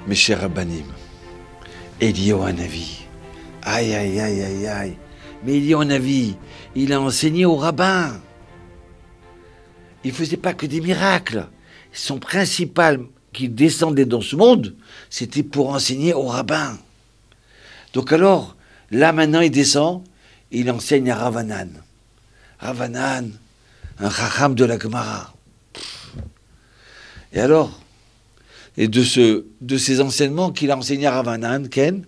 Mes chers Rabbanim, Eliyahu Hanavi, aïe, aïe, aïe, aïe, aïe, mais Eliyahu Hanavi, il a enseigné aux rabbins. Il ne faisait pas que des miracles. Son principal qui descendait dans ce monde, c'était pour enseigner aux rabbins. Donc alors, là maintenant il descend, il enseigne à Ravanan. Ravanan, un chacham de la Gemara. Et alors, et de ces enseignements qu'il a enseignés à Ravanan, Ken,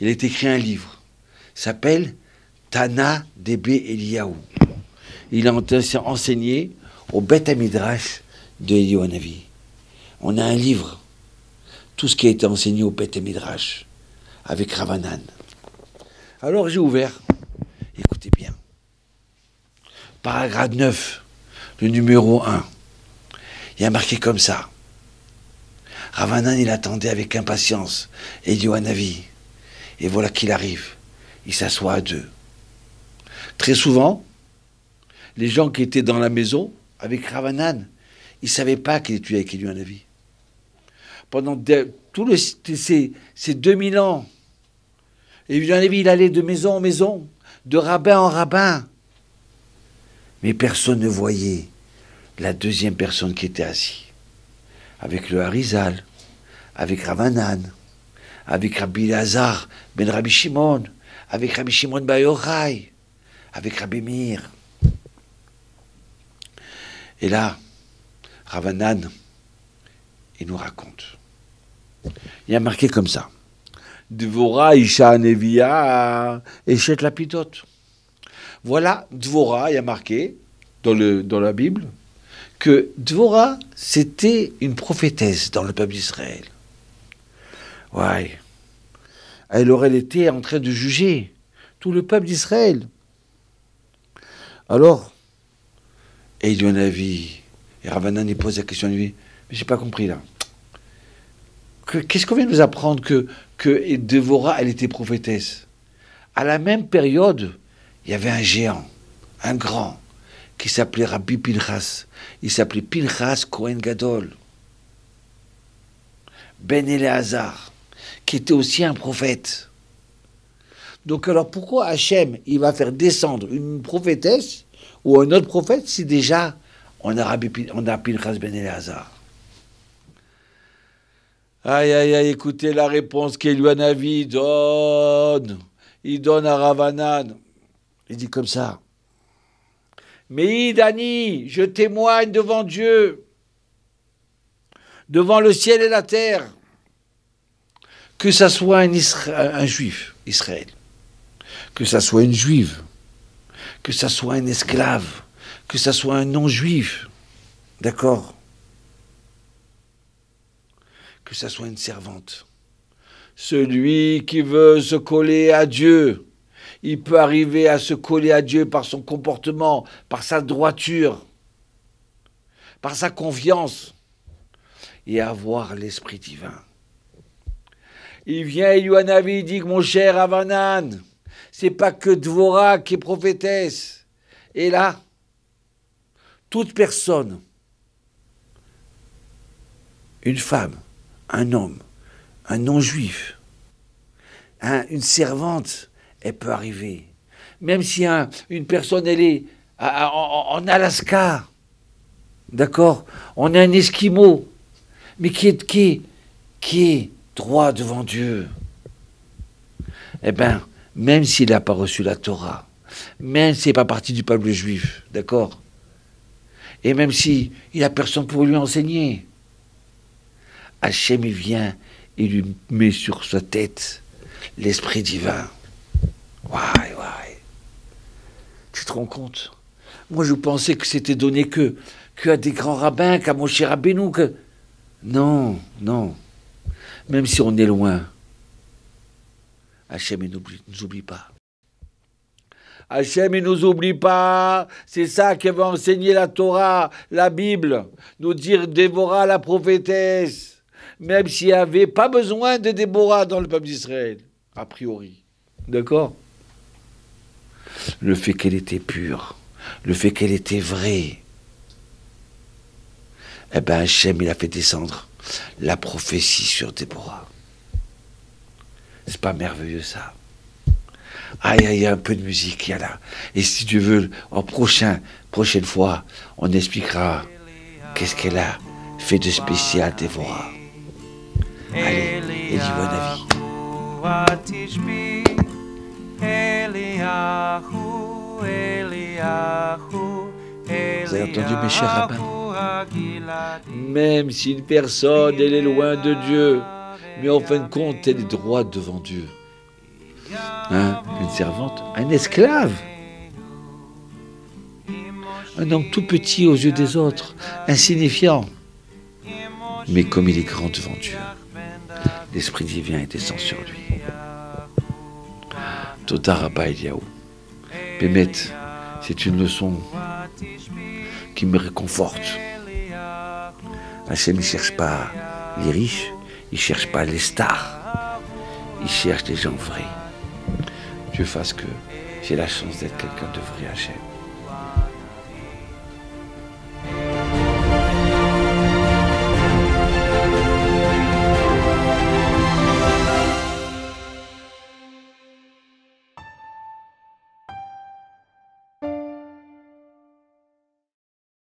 il a écrit un livre. Il s'appelle Tana Debe Eliyahu. Il a enseigné au Beth Midrash de Eliyahu Hanavi. On a un livre, tout ce qui a été enseigné au Beth Midrash, avec Ravanan. Alors j'ai ouvert, écoutez bien, paragraphe 9, le numéro 1, il y a marqué comme ça. Ravanan, il attendait avec impatience Eliyahu Hanavi. Et voilà qu'il arrive, il s'assoit à deux. Très souvent, les gens qui étaient dans la maison avec Ravanan, ils ne savaient pas qu'il étudiait avec Eliyahu Hanavi. Pendant ces 2000 ans, Eliyahu Hanavi, il allait de maison en maison, de rabbin en rabbin. Mais personne ne voyait la deuxième personne qui était assise. Avec le Harizal, avec Ravanan, avec Rabbi Elazar ben Rabbi Shimon, avec Rabbi Shimon bar Yochai, avec Rabbi Meir. Et là, Ravanan, il nous raconte. Il y a marqué comme ça. Dvorah Isha Nevia Eshet Lapidot. Voilà, Dvorah, il y a marqué dans la Bible que Dvorah, c'était une prophétesse dans le peuple d'Israël. Ouais. Elle aurait été en train de juger tout le peuple d'Israël. Alors, Eliyahu Hanavi, et Ravanan, il pose la question à lui, mais j'ai pas compris là. Qu'est-ce qu'on vient de nous apprendre que Dévorah, elle était prophétesse? À la même période, il y avait un géant, un grand, qui s'appelait Rabbi Pinchas. Il s'appelait Pinchas Kohen Gadol. Ben Eleazar, qui était aussi un prophète. Donc alors pourquoi Hachem, il va faire descendre une prophétesse ou un autre prophète si déjà on a Pinchas Ben Eleazar? Aïe, aïe, aïe, écoutez la réponse qu'Eliyahu Hanavi donne. Il donne à Ravanan. Il dit comme ça. Mais Dani, je témoigne devant Dieu, devant le ciel et la terre, que ça soit un juif, Israël, que ça soit une juive, que ça soit un esclave, que ça soit un non-juif, d'accord? Que ça soit une servante. Celui qui veut se coller à Dieu, il peut arriver à se coller à Dieu par son comportement, par sa droiture, par sa confiance, et avoir l'esprit divin. Il vient, Eliyahu Hanavi, il dit que mon cher Ravanan, c'est pas que Dvorah qui est prophétesse. Et là, toute personne, une femme, un homme, un non-juif, une servante, elle peut arriver. Même si une personne, elle est en Alaska, d'accord? On a un Esquimau, mais qui est droit devant Dieu. Eh bien, même s'il n'a pas reçu la Torah, même s'il n'est pas partie du peuple juif, d'accord? Et même s'il n'a personne pour lui enseigner, Hachem, il vient et lui met sur sa tête l'esprit divin. Ouais. Tu te rends compte? Moi, je pensais que c'était donné qu'à des grands rabbins, qu'à Moshe Rabbeinu, que... Non. Même si on est loin, Hachem, il nous oublie pas. Hachem, il nous oublie pas. C'est ça qui va enseigner la Torah, la Bible. Nous dire Déborah, la prophétesse. Même s'il n'y avait pas besoin de Déborah dans le peuple d'Israël, a priori. D'accord? Le fait qu'elle était pure, le fait qu'elle était vraie, eh bien Hachem, il a fait descendre la prophétie sur Déborah. C'est pas merveilleux ça? Ah, il y a un peu de musique, il y a là. Et si tu veux, en prochaine fois, on expliquera qu'est-ce qu'elle a fait de spécial, Déborah. Allez, et dis bon avis. Vous avez entendu, mes chers rabbins? Même si une personne, elle est loin de Dieu, mais en fin de compte, elle est droite devant Dieu. Hein, une servante, un esclave, un homme tout petit aux yeux des autres, insignifiant. Mais comme il est grand devant Dieu, l'Esprit divin descend sur lui. Toda Rabba Eliaou. Bémet, c'est une leçon qui me réconforte. Hachem ne cherche pas les riches, il ne cherche pas les stars, il cherche les gens vrais. Dieu fasse que j'ai la chance d'être quelqu'un de vrai, Hachem.